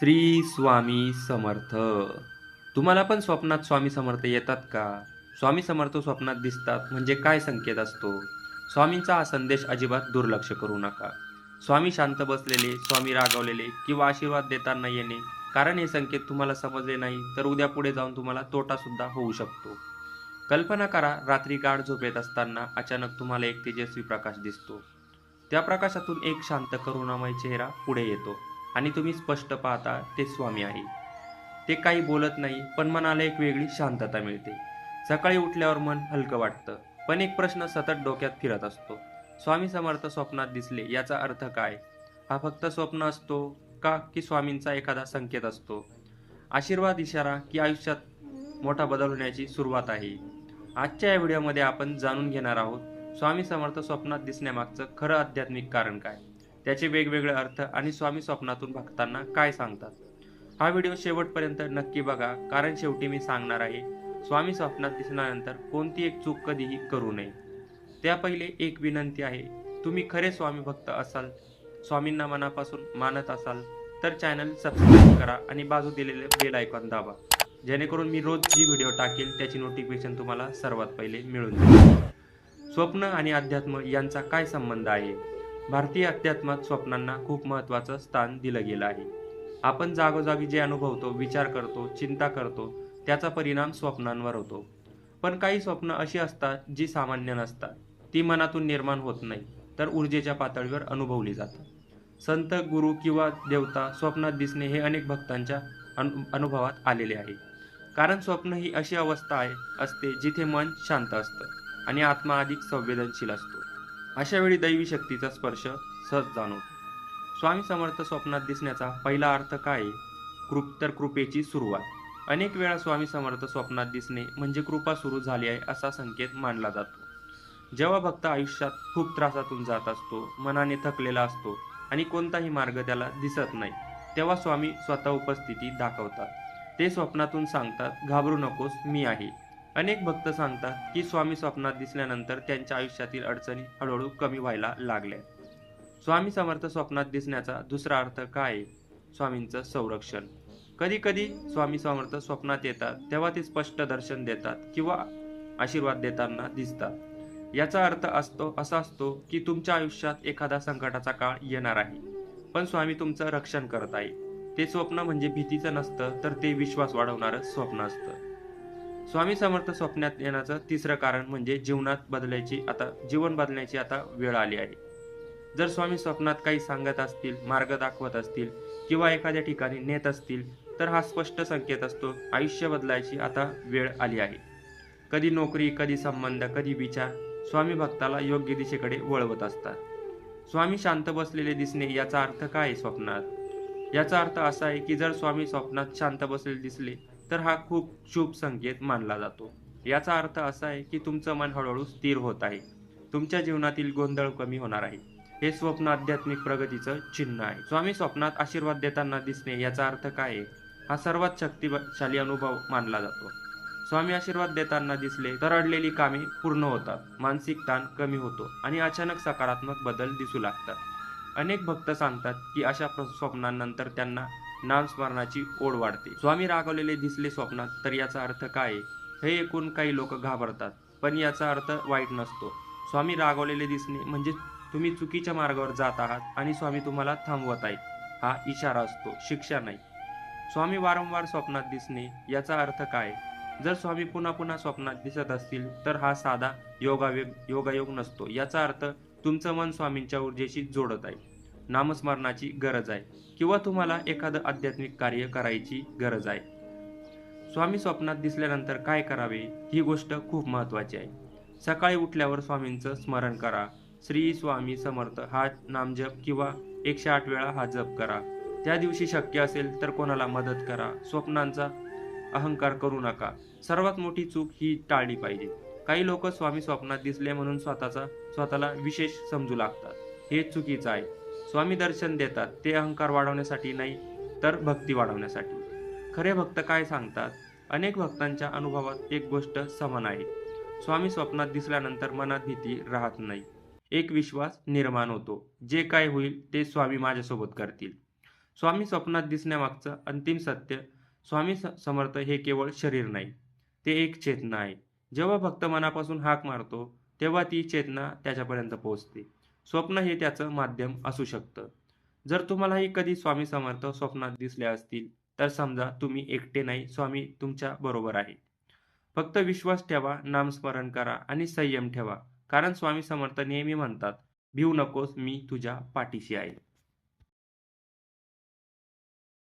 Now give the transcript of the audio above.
श्री स्वामी समर्थ. तुम्हाला पण स्वप्नात स्वामी समर्थ येतात का? स्वामी समर्थ स्वप्नात दिसतात म्हणजे काय संकेत असतो? स्वामींचा हा संदेश अजिबात दुर्लक्ष करू नका. स्वामी शांत बसलेले, स्वामी रागावलेले किंवा आशीर्वाद देताना येणे, कारण हे संकेत तुम्हाला समजले नाही तर उद्या पुढे जाऊन तुम्हाला तोटा सुद्धा होऊ शकतो. कल्पना करा, रात्री गाढ झोपेत असताना अचानक तुम्हाला एक तेजस्वी प्रकाश दिसतो. त्या प्रकाशातून एक शांत करुणामय चेहरा पुढे येतो आणि तुम्ही स्पष्ट पाहता ते स्वामी आहे. ते काही बोलत नाही, पण मनाला एक वेगळी शांतता मिळते. सकाळी उठल्यावर मन हलकं वाटतं, पण एक प्रश्न सतत डोक्यात फिरत असतो. स्वामी समर्थ स्वप्नात दिसले याचा अर्थ काय? हा फक्त स्वप्न असतो का, की स्वामींचा एखादा संकेत असतो? आशीर्वाद, इशारा, की आयुष्यात मोठा बदल होण्याची सुरुवात आहे? आजच्या या व्हिडिओमध्ये आपण जाणून घेणार आहोत स्वामी समर्थ स्वप्नात दिसण्यामागचं खरं आध्यात्मिक कारण काय, त्याचे वेगवेगळे अर्थ आणि स्वामी स्वप्नातून भक्तांना काय सांगतात. हा व्हिडिओ शेवटपर्यंत नक्की बघा, कारण शेवटी मी सांगणार आहे स्वामी स्वप्नात दिसल्यानंतर कोणती एक चूक कधीही करू नये. त्या पहिले एक विनंती आहे, तुम्ही खरे स्वामी भक्त असाल, स्वामींना मनापासून मानत असाल तर चॅनल सबस्क्राईब करा आणि बाजू दिलेले बेल आयकॉन दाबा, जेणेकरून मी रोज जी व्हिडिओ टाकेल त्याची नोटिफिकेशन तुम्हाला सर्वात पहिले मिळून जाईल. स्वप्न आणि अध्यात्म यांचा काय संबंध आहे? भारतीय अध्यात्मात स्वप्नांना खूप महत्त्वाचं स्थान दिलं गेलं आहे. आपण जागोजागी जे अनुभवतो, विचार करतो, चिंता करतो, त्याचा परिणाम स्वप्नांवर होतो. पण काही स्वप्न अशी असतात जी सामान्य नसतात. ती मनातून निर्माण होत नाही, तर ऊर्जेच्या पातळीवर अनुभवली जातात. संत, गुरु किंवा देवता स्वप्नात दिसणे हे अनेक भक्तांच्या अनुभवात आलेले आहे. कारण स्वप्न ही अशी अवस्था असते जिथे मन शांत असतं आणि आत्मा अधिक संवेदनशील असतो. अशा वेळी दैवी शक्तीचा स्पर्श सहज जाणवतो. स्वामी समर्थ स्वप्नात दिसण्याचा पहिला अर्थ काय आहे? कृपेची सुरुवात. अनेक वेळा स्वामी समर्थ स्वप्नात दिसणे म्हणजे कृपा सुरू झाली आहे असा संकेत मानला जातो. जेव्हा भक्त आयुष्यात खूप त्रासातून जात असतो, मनाने थकलेला असतो आणि कोणताही मार्ग त्याला दिसत नाही, तेव्हा स्वामी स्वतः उपस्थिती दाखवतात. ते स्वप्नातून सांगतात, घाबरू नकोस, मी आहे. अनेक भक्त सांगतात की स्वामी स्वप्नात दिसल्यानंतर त्यांच्या आयुष्यातील अडचणी हळूहळू कमी व्हायला लागल्या. स्वामी समर्थ स्वप्नात दिसण्याचा दुसरा अर्थ काय आहे? स्वामींचं संरक्षण. कधी कधी स्वामी समर्थ स्वप्नात येतात तेव्हा ते स्पष्ट दर्शन देतात किंवा आशीर्वाद देताना दिसतात. याचा अर्थ असा असतो की तुमच्या आयुष्यात एखादा संकटाचा काळ येणार आहे, पण स्वामी तुमचं रक्षण करत आहे. ते स्वप्न म्हणजे भीतीचं नसतं, तर ते विश्वास वाढवणारं स्वप्न असतं. स्वामी समर्थ स्वप्नात येण्याचं तिसरं कारण म्हणजे जीवन बदलण्याची आता वेळ आली आहे. जर स्वामी स्वप्नात काही सांगत असतील, मार्ग दाखवत असतील किंवा एखाद्या ठिकाणी नेत असतील, तर हा स्पष्ट संकेत असतो आयुष्य बदलायची आता वेळ आली आहे. कधी नोकरी, कधी संबंध, कधी विचार स्वामी भक्ताला योग्य दिशेकडे वळवत असतात. स्वामी शांत बसलेले दिसणे याचा अर्थ काय आहे स्वप्नात? याचा अर्थ असा आहे की जर स्वामी स्वप्नात शांत बसलेले दिसले तर हा खूप शुभ संकेत मानला जातो. याचा अर्थ असा आहे की तुमचं मन हळूहळू स्थिर होत आहे. तुमच्या जीवनातील गोंधळ कमी होणार आहे. हे स्वप्न आध्यात्मिक प्रगतीचं चिन्ह आहे. स्वामी स्वप्नात आशीर्वाद देताना दिसणे याचा अर्थ काय आहे? हा सर्वात शक्तिशाली अनुभव मानला जातो. स्वामी आशीर्वाद देताना दिसले तर अडलेली कामे पूर्ण होतात, मानसिक ताण कमी होतो आणि अचानक सकारात्मक बदल दिसू लागतात. अनेक भक्त सांगतात की अशा स्वप्नांनंतर त्यांना नामस्मरणाची ओढ वाढते. स्वामी रागवलेले दिसले स्वप्नात तर याचा अर्थ काय आहे? हे ऐकून काही लोक घाबरतात, पण याचा अर्थ वाईट नसतो. स्वामी रागवलेले दिसणे म्हणजे तुम्ही चुकीच्या मार्गावर जात आहात आणि स्वामी तुम्हाला थांबवत आहेत. हा इशारा असतो, शिक्षा नाही. स्वामी वारंवार स्वप्नात दिसणे याचा अर्थ काय? जर स्वामी पुन्हा पुन्हा स्वप्नात दिसत असतील तर हा साधा योगायोग नसतो. याचा अर्थ तुमचं मन स्वामींच्या ऊर्जेशी जोडत आहे, नामस्मरणाची गरज आहे किंवा तुम्हाला एखादं आध्यात्मिक कार्य करायची गरज आहे. स्वामी स्वप्नात दिसल्यानंतर काय करावे ही गोष्ट खूप महत्त्वाची आहे. सकाळी उठल्यावर स्वामींचं स्मरण करा. श्री स्वामी समर्थ हा नामजप किंवा 108 वेळा हा जप करा. त्या दिवशी शक्य असेल तर कोणाला मदत करा. स्वप्नांचा अहंकार करू नका. सर्वात मोठी चूक ही टाळली पाहिजे. काही लोक स्वामी स्वप्नात दिसले म्हणून स्वतःला विशेष समजू लागतात. हे चुकीचं आहे. स्वामी दर्शन देतात ते अहंकार वाढवण्यासाठी नाही, तर भक्ती वाढवण्यासाठी. खरे भक्त काय सांगतात? अनेक भक्तांच्या अनुभवात एक गोष्ट समान आहे. स्वामी स्वप्नात दिसल्यानंतर मनात भीती राहत नाही. एक विश्वास निर्माण होतो, जे काय होईल ते स्वामी माझ्यासोबत करतील. स्वामी स्वप्नात दिसण्यामागचं अंतिम सत्य स्वामी समर्थ हे केवळ शरीर नाही, ते एक चेतना आहे. जेव्हा भक्त मनापासून हाक मारतो, तेव्हा ती चेतना त्याच्यापर्यंत पोहोचते. स्वप्न हे त्याचं माध्यम असू शकतं. जर तुम्हालाही कधी स्वामी समर्थ स्वप्नात दिसले असतील, तर समजा तुम्ही एकटे नाही, स्वामी तुमच्या बरोबर आहे. फक्त विश्वास ठेवा, नामस्मरण करा आणि संयम ठेवा. कारण स्वामी समर्थ नेहमी म्हणतात, "भिवू नकोस, मी तुझ्या पाठीशी आहे."